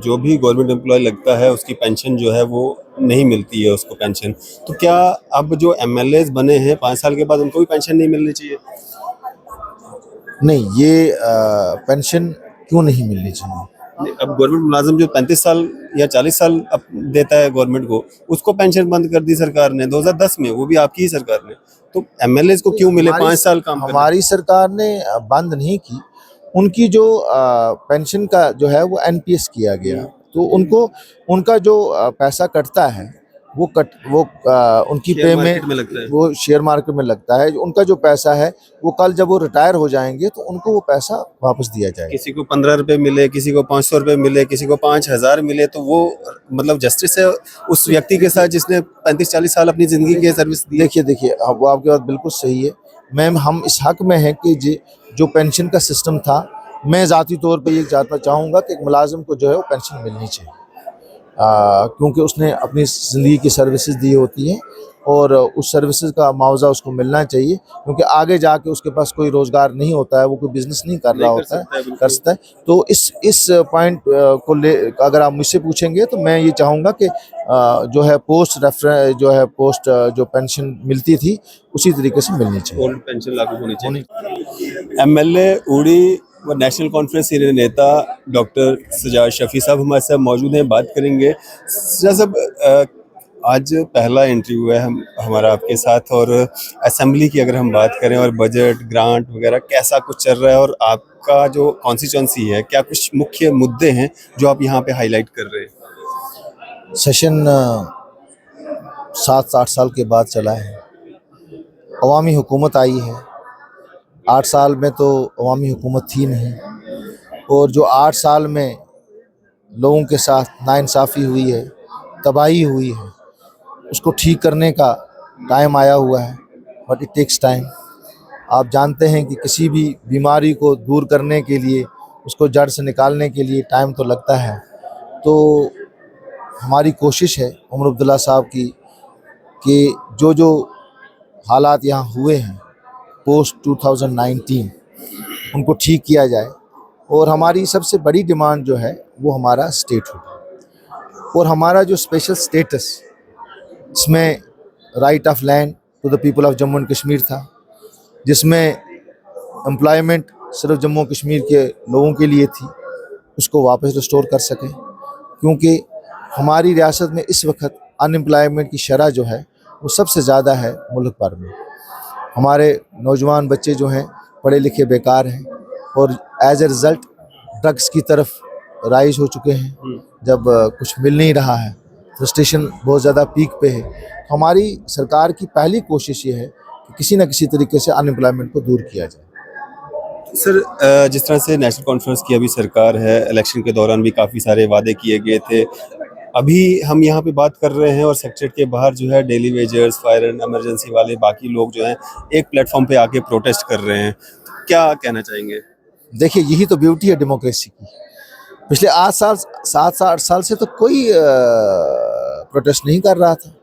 जो भी government employ लगता है उसकी पेंशन जो है वो नहीं मिलती है उसको पेंशन। तो क्या अब जो एमएलएज बने हैं 5 साल के बाद उनको भी पेंशन नहीं मिलनी चाहिए? नहीं, ये पेंशन क्यों नहीं मिलनी चाहिए? अब गवर्नमेंट मुलाजिम जो 35 साल या 40 साल अब देता है गवर्नमेंट को, उसको पेंशन बंद कर दी सरकार ने 2010 में, वो भी आपकी ही सरकार ने। तो एमएलएज को क्यों मिले 5 साल काम करने? हमारी सरकार ने बंद नहीं की। उनकी जो पेंशन का जो है वो एनपीएस किया गया, तो उनको उनका जो पैसा कटता है वो उनकी शेयर मार्केट पेमेंट में लगता है। वो शेयर मार्केट में लगता है। उनका जो पैसा है वो कल जब वो रिटायर हो जाएंगे तो उनको वो पैसा वापस दिया जाएगा। किसी को 15 रुपए मिले, किसी को 500 रुपए मिले, किसी को 5,000 मिले, तो वो मतलब जस्टिस है उस व्यक्ति के साथ जिसने 35-40 साल अपनी जिंदगी की सर्विस दी। देखिए वो आपकी बात बिल्कुल सही है। मैम, हम इस हक में हैं कि जो पेंशन का सिस्टम था, मैं ज़ाती तौर पे ये जानना चाहूँगा कि एक मुलाजिम को जो है वो पेंशन मिलनी चाहिए, क्योंकि उसने अपनी ज़िंदगी की सर्विसेज दी होती हैं और उस सर्विसेज का मुआवजा उसको मिलना चाहिए, क्योंकि आगे जाके उसके पास कोई रोज़गार नहीं होता है, वो कोई बिज़नेस नहीं कर रहा होता है, कर सकता है। तो इस पॉइंट को ले अगर आप मुझसे पूछेंगे तो मैं ये चाहूँगा कि जो है पोस्ट जो पेंशन मिलती थी उसी तरीके से मिलनी चाहिए। ओल्ड पेंशन लागू होनी चाहिए। एमएलए उड़ी व नेशनल कॉन्फ्रेंस सीनियर नेता डॉक्टर सजाद शफी साहब हमारे साथ मौजूद हैं, बात करेंगे। सजाद साहब, आज पहला इंटरव्यू है हमारा आपके साथ, और असेंबली की अगर हम बात करें और बजट ग्रांट वगैरह कैसा कुछ चल रहा है, और आपका जो कॉन्स्टिट्यूंसी है, क्या कुछ मुख्य मुद्दे हैं जो आप यहाँ पे हाईलाइट कर रहे हैं? सेशन 7-8 साल के बाद चला है। अवामी हुकूमत आई है। 8 साल में तो अवामी हुकूमत थी नहीं, और जो 8 साल में लोगों के साथ नाइंसाफ़ी हुई है, तबाही हुई है, उसको ठीक करने का टाइम आया हुआ है। But it takes time. आप जानते हैं कि किसी भी बीमारी को दूर करने के लिए, उसको जड़ से निकालने के लिए टाइम तो लगता है। तो हमारी कोशिश है उमर अब्दुल्ला साहब की कि जो हालात यहाँ हुए हैं पोस्ट 2019 उनको ठीक किया जाए, और हमारी सबसे बड़ी डिमांड जो है वो हमारा स्टेटहुड, और हमारा जो स्पेशल स्टेटस, इसमें right of land to the people of Jammu and Kashmir था, जिसमें एम्प्लॉयमेंट सिर्फ जम्मू और कश्मीर के लोगों के लिए थी, उसको वापस रिस्टोर कर सकें, क्योंकि हमारी रियासत में इस वक्त अनएम्प्लॉयमेंट की शरह जो है वो सबसे ज़्यादा है मुल्क भर में। हमारे नौजवान बच्चे जो हैं पढ़े लिखे बेकार हैं, और एज ए रिज़ल्ट ड्रग्स की तरफ राइज हो चुके हैं। जब कुछ मिल नहीं रहा है, फ्रस्ट्रेशन बहुत ज़्यादा पीक पे है। तो हमारी सरकार की पहली कोशिश ये है कि किसी न किसी तरीके से अनएम्प्लॉयमेंट को दूर किया जाए। सर, जिस तरह से नेशनल कॉन्फ्रेंस की अभी सरकार है, इलेक्शन के दौरान भी काफ़ी सारे वादे किए गए थे। अभी हम यहाँ पे बात कर रहे हैं और सेक्रेटरीट के बाहर जो है daily wagers, fire and emergency वाले, बाकी लोग जो हैं एक प्लेटफॉर्म पे आके प्रोटेस्ट कर रहे हैं। क्या कहना चाहेंगे? देखिए, यही तो ब्यूटी है डेमोक्रेसी की। पिछले 7 साल से तो कोई प्रोटेस्ट नहीं कर रहा था।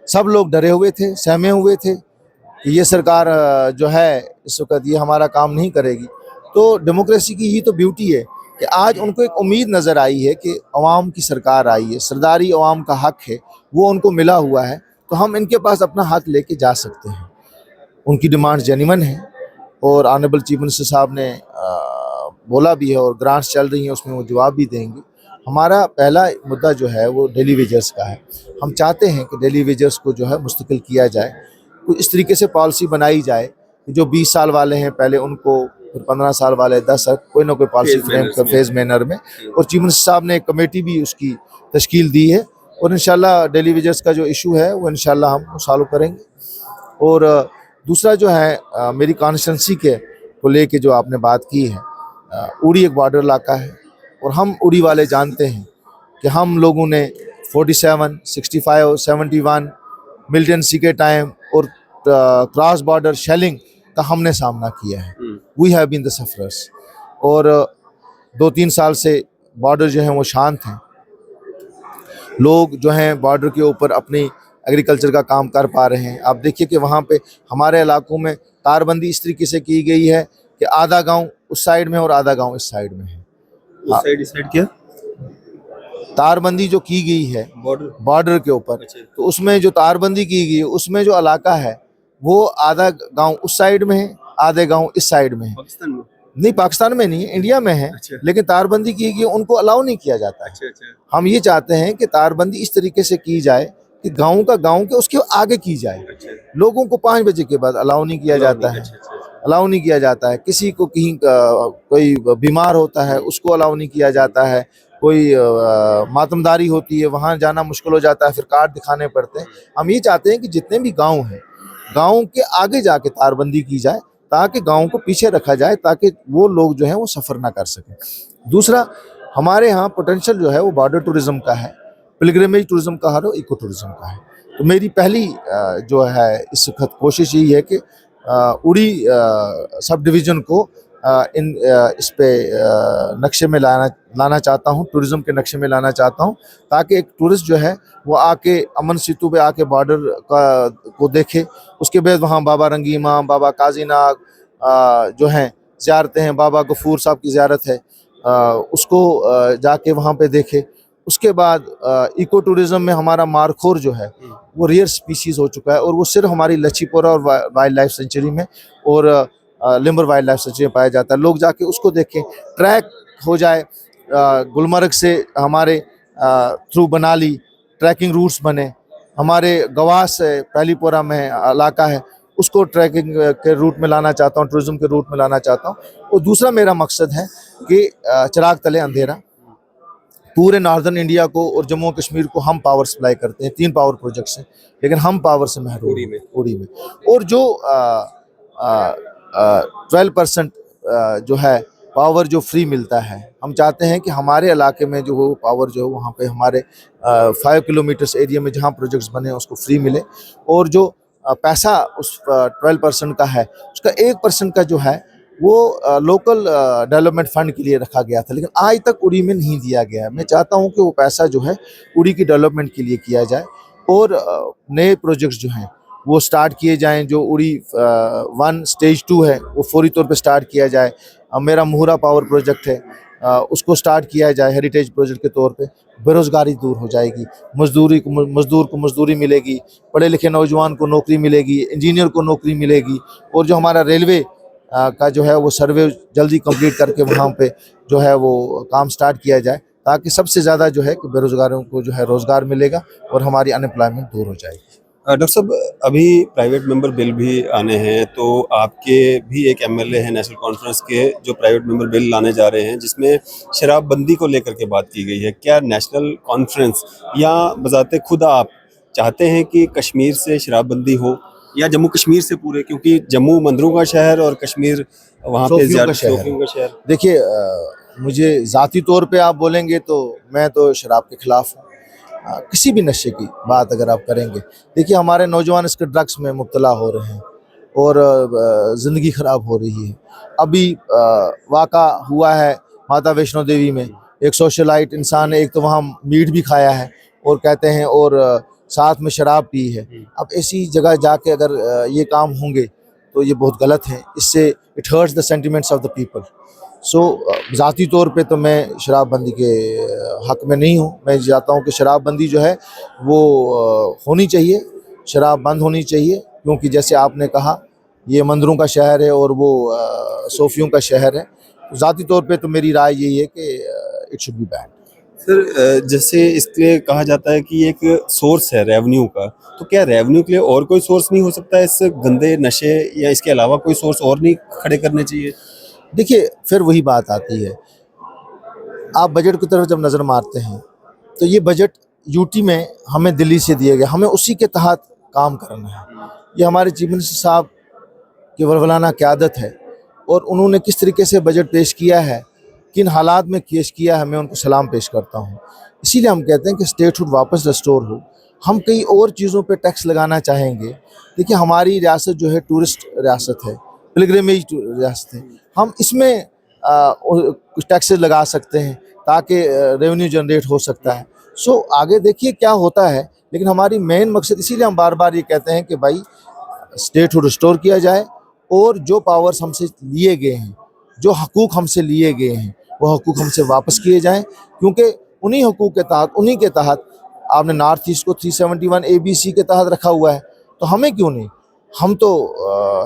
सब लोग डरे हुए थे, सहमे हुए थे कि ये सरकार जो है इस वक्त ये हमारा काम नहीं करेगी। तो डेमोक्रेसी की यही तो ब्यूटी है कि आज उनको एक उम्मीद नज़र आई है कि अवाम की सरकार आई है, सरदारी अवाम का हक है, वो उनको मिला हुआ है, तो हम इनके पास अपना हक लेके जा सकते हैं। उनकी डिमांड जेन्युइन है, और ऑनरेबल चीफ मिनिस्टर साहब ने बोला भी है, और ग्रांट्स चल रही हैं उसमें वो जवाब भी देंगे। हमारा पहला मुद्दा जो है वो डेली वेजर्स का है। हम चाहते हैं कि डेली वेजर्स को जो है मुस्तकिल किया जाए, तो इस तरीके से पॉलिसी बनाई जाए कि जो 20 साल वाले हैं पहले उनको, फिर 15 साल वाले 10 साल, कोई ना कोई पॉलिसी फ्रेम का फेज मैनर में। और चीफ मिनिस्टर साहब ने एक कमेटी भी उसकी तश्कील दी है, और इंशाल्लाह डेली वेजर्स का जो इशू है वो इंशाल्लाह हम सॉल्व करेंगे। और दूसरा जो है मेरी कॉन्स्टिट्यूंसी के को लेके जो आपने बात की है, उड़ी एक बॉर्डर इलाका है, और हम उड़ी वाले जानते हैं कि हम लोगों ने 47, 65, 71 मिलिटेंसी के टाइम और क्रॉस बॉर्डर शेलिंग का हमने सामना किया है। We have been the sufferers. और 2-3 साल से बॉर्डर जो है वो शांत हैं। लोग जो हैं बॉर्डर के ऊपर अपनी एग्रीकल्चर का काम कर पा रहे हैं। आप देखिए कि वहाँ पे हमारे इलाकों में तारबंदी इस तरीके से की गई है कि आधा गांव उस साइड में और आधा गांव इस साइड में है। उस साइड इस साइड क्या? तारबंदी जो की गई है बॉर्डर। बॉर्डर के ऊपर, अच्छा। तो उसमें जो तारबंदी की गई है उसमें जो इलाका है वो आधा गांव उस साइड में है, आधे गांव इस साइड में है। पाकिस्तान में। नहीं, पाकिस्तान में नहीं, इंडिया में है। अच्छा। लेकिन तारबंदी की गई, उनको अलाउ नहीं किया जाता है। अच्छा अच्छा। हम ये चाहते हैं कि तारबंदी इस तरीके से की जाए कि गांव का गांव के उसके आगे की जाए। अच्छा। लोगों को 5 बजे के बाद अलाउ नहीं किया जाता है, अच्छा अच्छा अच्छा। अलाउ नहीं किया जाता है। किसी को कहीं कोई बीमार होता है उसको अलाउ नहीं किया जाता है। कोई मातमदारी होती है वहाँ जाना मुश्किल हो जाता है, फिर कार्ड दिखाने पड़ते हैं। हम ये चाहते हैं कि जितने भी गांव हैं, गांव के आगे जाके तारबंदी की जाए ताकि गांव को पीछे रखा जाए, ताकि वो लोग जो है वो सफ़र ना कर सकें। दूसरा, हमारे यहाँ पोटेंशियल जो है वो बॉर्डर टूरिज्म का है, पिलग्रिमेज टूरिज्म का है, इको टूरिज्म का है। तो मेरी पहली जो है इस वक्त कोशिश यही है कि उड़ी सब डिवीज़न को इस पे नक्शे में लाना चाहता हूँ, टूरिज्म के नक्शे में लाना चाहता हूँ, ताकि एक टूरिस्ट जो है वो आके अमन सेतु पे आके बॉर्डर को देखे। उसके बाद वहाँ बाबा रंगीमा, बाबा काजी नाग जो हैं ज़ियारतें हैं, बाबा गफूर साहब की ज़ियारत है, उसको जाके वहाँ पे देखे। उसके बाद इको टूरिज्म में हमारा मारखोर जो है वो रेयर स्पीशीज़ हो चुका है, और वो सिर्फ हमारी लच्छीपुरा और वाइल्ड लाइफ सेंचुरी में और लिम्बर वाइल्ड लाइफ सेंचुरी में पाया जाता है। लोग जाके उसको देखें, ट्रैक हो जाए, गुलमर्ग से हमारे थ्रू बनाली ट्रैकिंग रूट्स बने, हमारे गवास से पहलीपुरा में इलाका है उसको ट्रैकिंग के रूट में लाना चाहता हूँ, टूरिज्म के रूट में लाना चाहता हूँ। और दूसरा मेरा मकसद है कि चिराग तले अंधेरा, पूरे नॉर्दर्न इंडिया को और जम्मू और कश्मीर को हम पावर सप्लाई करते हैं। 3 पावर प्रोजेक्ट्स हैं, लेकिन हम पावर से महरूम हैं उड़ी में। और जो 12% जो है पावर जो फ्री मिलता है, हम चाहते हैं कि हमारे इलाके में जो वो पावर जो है वहाँ पे हमारे 5 किलोमीटर्स एरिया में जहाँ प्रोजेक्ट्स बने हैं उसको फ्री मिले। और जो पैसा उस 12% का है, उसका 1% का जो है वो लोकल डेवलपमेंट फंड के लिए रखा गया था, लेकिन आज तक उड़ी में नहीं दिया गया है। मैं चाहता हूँ कि वो पैसा जो है उड़ी की डेवलपमेंट के लिए किया जाए, और नए प्रोजेक्ट्स जो हैं वो स्टार्ट किए जाएं। जो उड़ी 1 स्टेज 2 है वो फौरी तौर पे स्टार्ट किया जाए। मेरा मुहरा पावर प्रोजेक्ट है, उसको स्टार्ट किया जाए हेरिटेज प्रोजेक्ट के तौर पे। बेरोज़गारी दूर हो जाएगी, मजदूर को मजदूरी मिलेगी, पढ़े लिखे नौजवान को नौकरी मिलेगी, इंजीनियर को नौकरी मिलेगी। और जो हमारा रेलवे का जो है वो सर्वे जल्दी कंप्लीट करके वहाँ पे जो है वो काम स्टार्ट किया जाए, ताकि सबसे ज़्यादा जो है कि बेरोज़गारों को जो है रोज़गार मिलेगा और हमारी अनएम्प्लॉयमेंट दूर हो जाएगी। डॉक्टर साहब, अभी प्राइवेट मेंबर बिल भी आने हैं, तो आपके भी एक एमएलए हैं नेशनल कॉन्फ्रेंस के जो प्राइवेट मेंबर बिल लाने जा रहे हैं, जिसमें शराबबंदी को लेकर के बात की गई है। क्या नेशनल कॉन्फ्रेंस या बजाते खुद आप चाहते हैं कि कश्मीर से शराबबंदी हो, या जम्मू कश्मीर से पूरे, क्योंकि जम्मू मंदिरों का शहर और कश्मीर वहाँ पे सोफियों का सोफियों का शहर। देखिए, मुझे ज़ाती तौर पे आप बोलेंगे तो मैं तो शराब के ख़िलाफ़ हूँ। किसी भी नशे की बात अगर आप करेंगे, देखिए हमारे नौजवान इसके ड्रग्स में मुब्तला हो रहे हैं और ज़िंदगी ख़राब हो रही है। अभी वाक़ा हुआ है माता वैष्णो देवी में, एक सोशलाइट इंसान ने एक तो वहाँ मीट भी खाया है और कहते हैं और साथ में शराब पी है। अब ऐसी जगह जाके अगर ये काम होंगे तो ये बहुत गलत है। इससे it hurts the sentiments of the people. So ज़ाती तौर पे तो मैं शराबबंदी के हक़ में नहीं हूँ। मैं चाहता हूँ कि शराबबंदी जो है वो होनी चाहिए, शराब बंद होनी चाहिए, क्योंकि जैसे आपने कहा ये मंदिरों का शहर है और वो सूफियों का शहर है। ज़ाती तौर पे तो मेरी राय यही है कि it should be ban. Sir, जैसे इसके कहा जाता है कि एक सोर्स है रेवेन्यू का, तो क्या रेवेन्यू के लिए और कोई सोर्स नहीं हो सकता है इस गंदे नशे, या इसके अलावा कोई सोर्स और नहीं खड़े करने चाहिए? देखिए, फिर वही बात आती है, आप बजट की तरफ जब नज़र मारते हैं तो ये बजट यूटी में हमें दिल्ली से दिया गया, हमें उसी के तहत काम करना है। ये हमारे चीफ मिनिस्टर साहब की वलवलाना क़यादत है, और उन्होंने किस तरीके से बजट पेश किया है, किन हालात में पेश किया है, मैं उनको सलाम पेश करता हूँ। इसीलिए हम कहते हैं कि स्टेटहुड वापस रिस्टोर हो। हम कई और चीज़ों पे टैक्स लगाना चाहेंगे। देखिए, हमारी रियासत जो है टूरिस्ट रियासत है, पिलग्रिमेज रियासत है। हम इसमें कुछ टैक्सेस लगा सकते हैं ताकि रेवेन्यू जनरेट हो सकता है। सो आगे देखिए क्या होता है, लेकिन हमारी मेन मकसद, इसीलिए हम बार बार ये कहते हैं कि भाई स्टेटहुड रिस्टोर किया जाए, और जो पावर्स हमसे लिए गए हैं, जो हकूक़ हमसे लिए गए हैं, वो हकूक़ हमसे वापस किए जाएं। क्योंकि उन्हीं हुकूक के तहत, उन्हीं के तहत आपने नॉर्थ ईस्ट को 371 ABC के तहत रखा हुआ है, तो हमें क्यों नहीं? हम तो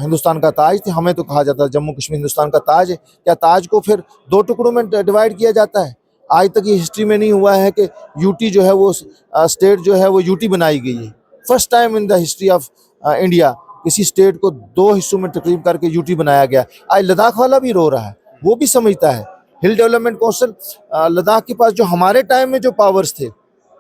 हिंदुस्तान का ताज थे, हमें तो कहा जाता है जम्मू कश्मीर हिंदुस्तान का ताज है। क्या ताज को फिर दो टुकड़ों में डिवाइड किया जाता है? आज तक ये हिस्ट्री में नहीं हुआ है कि यूटी जो है वो स्टेट जो है वो यूटी बनाई गई है। First time in the history of India किसी स्टेट को दो हिस्सों में तकरीब करके यूटी बनाया गया। आज लद्दाख वाला भी रो रहा है, वो भी समझता है हिल डेवलपमेंट कौंसिल, लद्दाख के पास जो हमारे टाइम में जो पावर्स थे,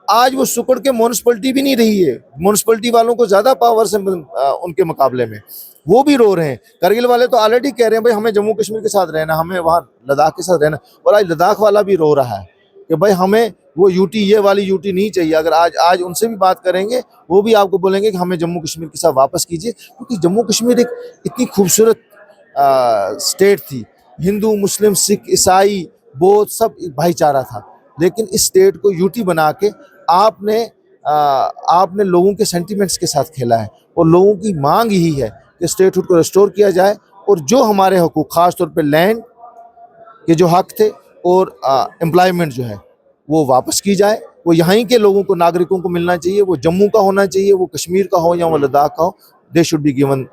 आज वो सुकड़ के म्यूनसिपलिटी भी नहीं रही है। म्यूनसिपलिटी वालों को ज्यादा पावर्स हैं उनके मुकाबले में, वो भी रो रहे हैं। करगिल वाले तो ऑलरेडी कह रहे हैं भाई हमें जम्मू कश्मीर के साथ रहना, हमें वहाँ लद्दाख के साथ रहना, और आज लद्दाख वाला भी रो रहा है कि भाई हमें वो यूटी, ये वाली यूटी नहीं चाहिए। अगर आज उनसे भी बात करेंगे, वो भी आपको बोलेंगे कि हमें जम्मू कश्मीर के साथ वापस कीजिए, क्योंकि जम्मू कश्मीर एक इतनी खूबसूरत स्टेट थी। हिंदू, मुस्लिम, सिख, ईसाई, बौद्ध सब एक भाईचारा था। लेकिन इस स्टेट को यूटी बना के आपने लोगों के सेंटिमेंट्स के साथ खेला है, और लोगों की मांग यही है कि स्टेटहुड को रिस्टोर किया जाए, और जो हमारे हकूक, खास तौर पे लैंड के जो हक थे और एम्प्लॉयमेंट जो है वो वापस की जाए। वो यहाँ के लोगों को, नागरिकों को मिलना चाहिए। वो जम्मू का होना चाहिए, वो कश्मीर का हो या वो लद्दाख का हो, they should be given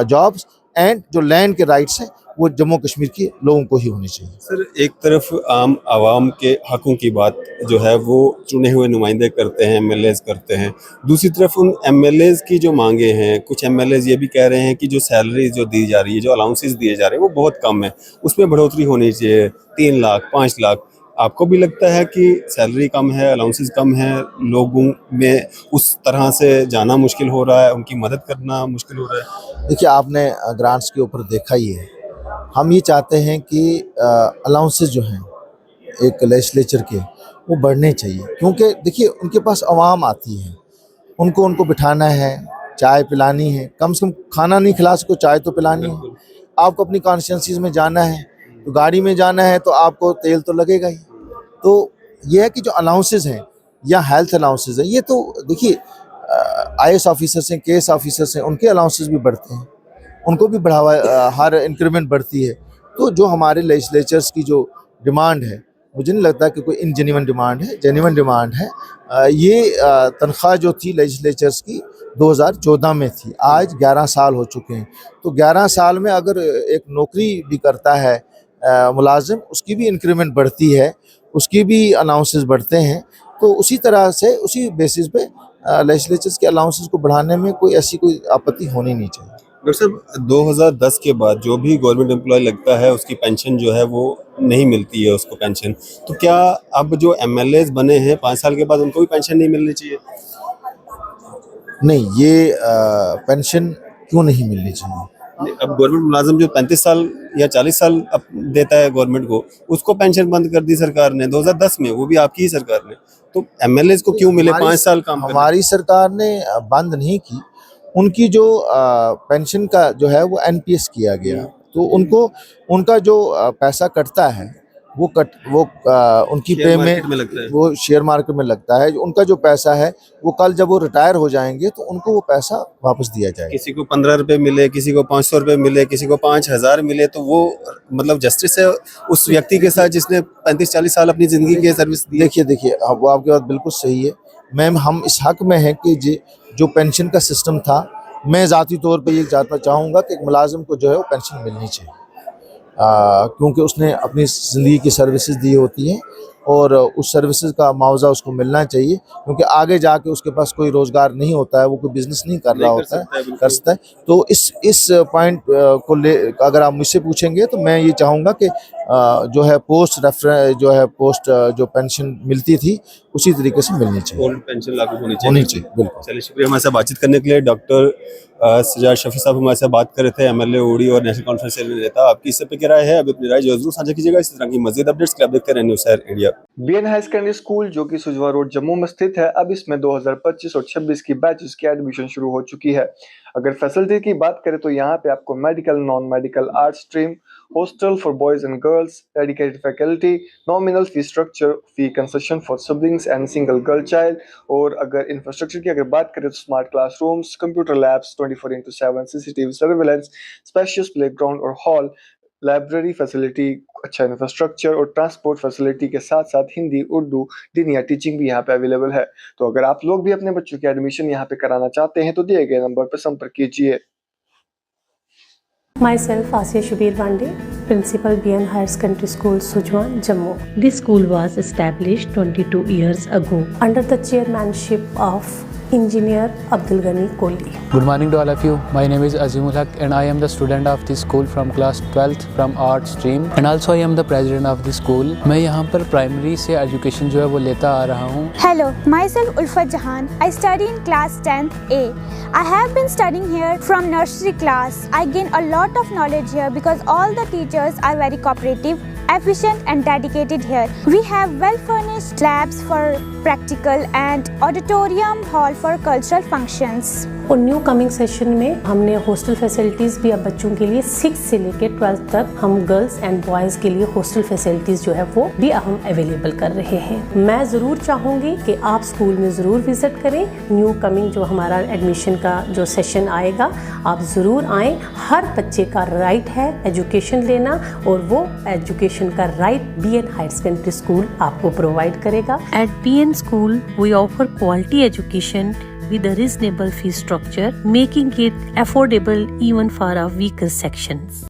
jobs, and जो लैंड के राइट्स हैं वो जम्मू कश्मीर के लोगों को ही होने चाहिए। सर, एक तरफ आम आवाम के हकों की बात जो है वो चुने हुए नुमाइंदे करते हैं, एमएलएज करते हैं, दूसरी तरफ उन एमएलएज की जो मांगे हैं, कुछ एमएलएज ये भी कह रहे हैं कि जो सैलरी जो दी जा रही है, जो अलाउंसेस दिए जा रहे हैं वो बहुत कम है, उसमें बढ़ोतरी होनी चाहिए, 3 लाख 5 लाख। आपको भी लगता है कि सैलरी कम है, अलाउंसेस कम है, लोगों में उस तरह से जाना मुश्किल हो रहा है, उनकी मदद करना मुश्किल हो रहा है? देखिए, आपने ग्रांट्स के ऊपर देखा ही है। हम ये चाहते हैं कि अलाउंसेस जो हैं एक लेजिस्लेचर के, वो बढ़ने चाहिए, क्योंकि देखिए उनके पास आवाम आती है, उनको बिठाना है, चाय पिलानी है, कम से कम खाना नहीं खिला सको, चाय तो पिलानी है। आपको अपनी कॉन्स्टिट्यूंसीज में जाना है तो गाड़ी में जाना है तो आपको तेल तो लगेगा ही। तो ये है कि जो अलाउंसेस हैं या हेल्थ अलाउंसेस हैं, ये तो देखिए IAS ऑफिसर्स हैं, KS ऑफिसर्स हैं, उनके अलाउंसेस भी बढ़ते हैं, उनको भी बढ़ावा, हर इंक्रीमेंट बढ़ती है। तो जो हमारे लेजिस्लेचर्स की जो डिमांड है, मुझे नहीं लगता कि कोई इनजेन्युइन डिमांड है, जेन्युइन डिमांड है। ये तनख्वाह जो थी लेजिस्लेचर्स की 2014 में थी, आज 11 साल हो चुके हैं। तो 11 साल में अगर एक नौकरी भी करता है मुलाजिम, उसकी भी इंक्रीमेंट बढ़ती है, उसकी भी अलाउंसेस बढ़ते हैं। तो उसी तरह से, उसी बेसिस पे लेजिस्लेचर्स के अलाउंसेस को बढ़ाने में कोई आपत्ति होनी नहीं चाहिए। डॉक्टर साहब, 2010 के बाद जो भी गवर्नमेंट एम्प्लॉय लगता है उसकी पेंशन जो है वो नहीं मिलती है उसको पेंशन, तो क्या अब जो एमएलएज बने हैं 5 साल के बाद उनको भी पेंशन नहीं मिलनी चाहिए? नहीं, ये पेंशन क्यों नहीं मिलनी चाहिए? अब गवर्नमेंट मुलाजिम जो 35 साल या 40 साल अब देता है गवर्नमेंट को, उसको पेंशन बंद कर दी सरकार ने 2010 में, वो भी आपकी ही सरकार ने। तो एमएलएज को क्यों मिले 5 साल काम करने? हमारी सरकार ने बंद नहीं की, उनकी जो पेंशन का जो है वो NPS किया गया, तो उनका जो पैसा कटता है वो उनकी शेयर मार्केट पेमेंट में लगता है। वो शेयर मार्केट में लगता है। उनका जो पैसा है वो कल जब वो रिटायर हो जाएंगे तो उनको वो पैसा वापस दिया जाएगा। किसी को 15 रुपए मिले, किसी को 500 रुपए मिले, किसी को 5000 मिले, तो वो मतलब जस्टिस है उस व्यक्ति के साथ जिसने 35-40 साल अपनी जिंदगी की सर्विस दी। देखिए, वो आपकी बात बिल्कुल सही है। मैम, हम इस हक में हैं कि जो पेंशन का सिस्टम था, मैं ज़ाती तौर पे ये जानना चाहूँगा कि एक मुलाजिम को जो है वो पेंशन मिलनी चाहिए, क्योंकि उसने अपनी ज़िंदगी की सर्विसेज दी होती हैं, और उस सर्विसेज का मुआवजा उसको मिलना चाहिए, क्योंकि आगे जाके उसके पास कोई रोज़गार नहीं होता है, वो कोई बिजनेस नहीं कर रहा होता है, कर सकता है। तो इस पॉइंट को ले, अगर आप मुझसे पूछेंगे तो मैं ये चाहूँगा कि जो है पोस्ट जो पेंशन मिलती थी उसी तरीके से मिलनी चाहिए, ओल्ड पेंशन लागू होनी चाहिए। बिल्कुल। चलिए, शुक्रिया हमारे साथ बातचीत करने के लिए। डॉक्टर सजाद शफी साहब हमारे साथ बात कर रहे थे, एमएलए उड़ी और नेशनल कॉन्फ्रेंस से नेता। आपकी इस पे क्या राय है? अभी अपनी राय जरूर साझा कीजिएगा। इस तरह की मजीद अपडेट्स के लिए आप देखते रहें न्यूज़ शहर India. BN high secondary school जो कि सुजवा रोड जम्मू में स्थित है, अब इसमें 2025 और 26 की बैचेस की एडमिशन शुरू हो चुकी है। अगर फैसिलिटी की बात करें तो यहाँ पे आपको medical, non medical, art stream, hostel for boys and girls, dedicated faculty, nominal fee structure, fee concession for siblings and single girl child. और अगर इंफ्रास्ट्रक्चर की अगर बात करें तो smart classrooms, computer labs, 24/7 CCTV surveillance, spacious playground और hall, library facility, अच्छा infrastructure और ट्रांसपोर्ट फैसिलिटी के साथ साथ हिंदी, उर्दू, दीन या टीचिंग भी यहाँ पे अवेलेबल है। तो अगर आप लोग भी अपने बच्चों की एडमिशन यहाँ पे कराना चाहते हैं तो दिए गए नंबर पर संपर्क कीजिए। Myself, Asiya Shubir Bande, Principal BN Higher Secondary School, Sujwan, Jammu. This school was established 22 years ago. Under the chairmanship of Engineer Abdul Ghani Kohli. Good morning to all of you. My name is Azimul Haq and I am the student of this school from class 12th from art stream and also I am the president of this school. मैं यहाँ पर primary से education जो है वो लेता आ रहा हूँ। Hello, myself Ulfat Jahan. I study in class 10th A. I have been studying here from nursery class. I gain a lot of knowledge here because all the teachers are very cooperative, efficient and dedicated here. We have well furnished labs for practical and auditorium hall for cultural functions. और new coming session में हमने hostel facilities भी अब बच्चों के लिए 6 से लेकर 12 तक हम गर्ल्स एंड बॉयज़ के लिए हॉस्टल फैसिलिटीज़ जो है वो भी हम अवेलेबल कर रहे हैं। मैं ज़रूर चाहूँगी कि आप स्कूल में ज़रूर विज़िट करें। न्यू कमिंग जो हमारा एडमिशन का जो सेशन आएगा आप ज़रूर आएँ। हर बच्चे का राइट है एजुकेशन लेना और वो एजुकेशन का right BN higher secondary school आपको प्रोवाइड करेगा। At BN School, we offer quality education with a reasonable fee structure, making it affordable even for our weaker sections.